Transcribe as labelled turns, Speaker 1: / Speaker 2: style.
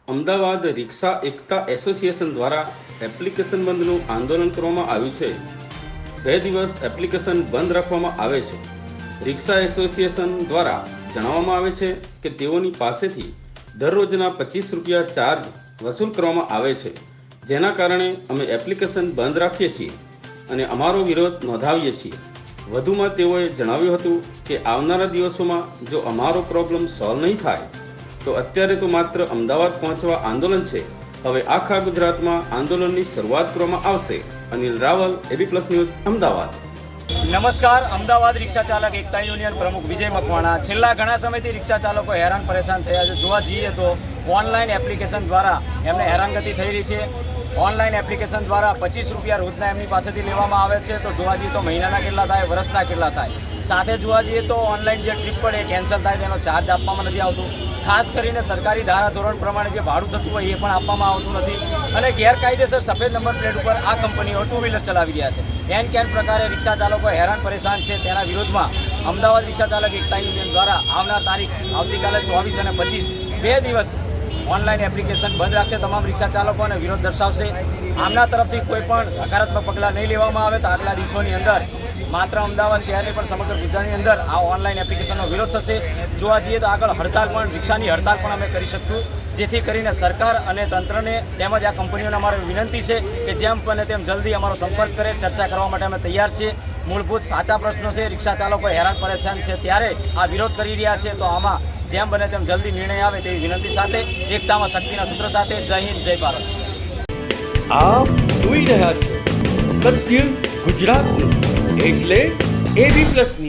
Speaker 1: અમદાવાદ રિક્ષા એકતા association દ્વારા application બંધનું આંદોલન કરવામાં આવ્યું છે। 2 દિવસ એપ્લિકેશન બંધ રાખવામાં આવે છે। રિક્ષા એસોસિએશન દ્વારા જણાવવામાં આવે છે કે તેઓની પાસેથી દરરોજના 25 રૂપિયા ચાર્જ વસૂલ કરવામાં આવે છે, જેના કારણે અમે એપ્લિકેશન બંધ રાખીએ છીએ અને અમારો વિરોધ નોંધાવીએ છીએ। વધુમાં તેઓએ જણાવ્યું હતું કે આવનારા દિવસોમાં જો અમારો પ્રોબ્લેમ સોલ્વ નહીં થાય તો અત્યારે તો માત્ર અમદાવાદ પહોંચવા આંદોલન છે, હવે આખા ગુજરાતમાં આંદોલનની શરૂઆત કરવામાં આવશે। Anil Rawal, AB+ news, Ahmedabad.
Speaker 2: નમસ્કાર, અમદાવાદ રિક્ષા ચાલક એકતા યુનિયન પ્રમુખ વિજય મકવાણા। છેલ્લા ઘણા સમયથી રિક્ષા ચાલકો હેરાન પરેશાન થયા છે। જોવા જઈએ તો ઓનલાઈન એપ્લિકેશન દ્વારા એમને હેરાનગતિ થઈ રહી છે। ઓનલાઈન એપ્લિકેશન દ્વારા 25 રૂપિયા રોજના એમની પાસેથી લેવામાં આવે છે। તો જોવા જઈએ તો મહિનાના કેટલા થાય, વર્ષના કેટલા થાય। સાથે જોવા જઈએ તો ઓનલાઈન જે ટ્રીપ પડે કેન્સલ થાય તેનો ચાર્જ આપવામાં નથી આવતો। ખાસ કરીને સરકારી ધારાધોરણ પ્રમાણે જે ભાડું થતું હોય એ પણ આપવામાં આવતું નથી અને ગેરકાયદેસર સફેદ નંબર પ્લેટ ઉપર આ કંપનીઓ ટુ વ્હીલર ચલાવી રહ્યા છે। એન કેન પ્રકારે રિક્ષા ચાલકો હેરાન પરેશાન છે। તેના વિરોધમાં અમદાવાદ રિક્ષા ચાલક એકતા યુનિયન દ્વારા આવનાર તારીખ આવતીકાલે 24 અને 25 2 દિવસ ઓનલાઈન એપ્લિકેશન બંધ રાખશે। તમામ રિક્ષા ચાલકોને વિરોધ દર્શાવશે। આમના તરફથી કોઈ પણ હકારાત્મક પગલાં નહીં લેવામાં આવે તો આગલા દિવસોની અંદર માત્ર અમદાવાદ શહેરની પણ સમગ્ર ગુજરાતની અંદર આ ઓનલાઈન એપ્લિકેશનનો વિરોધ થશે। જોવા જઈએ તો આગળ હડતાલ પણ, રિક્ષાની હડતાલ પણ અમે કરી શકશું, જેથી કરીને સરકાર અને તંત્રને તેમજ આ કંપનીઓને અમારી વિનંતી છે કે જેમ બને તેમ જલ્દી અમારો સંપર્ક કરે, ચર્ચા કરવા માટે અમે તૈયાર છીએ। મૂળભૂત સાચા પ્રશ્નો છે, રિક્ષા ચાલકો હેરાન પરેશાન છે ત્યારે આ વિરોધ કરી રહ્યા છે, તો આમાં જેમ બને તેમ જલ્દી નિર્ણય આવે તેવી વિનંતી સાથે, એકતામાં શક્તિના સૂત્ર સાથે। જય હિન્દ, જય ભારત।
Speaker 3: આપ જોઈ રહ્યા છો સત્ય ગુજરાતનું, એટલે AB+ ન્યૂઝ।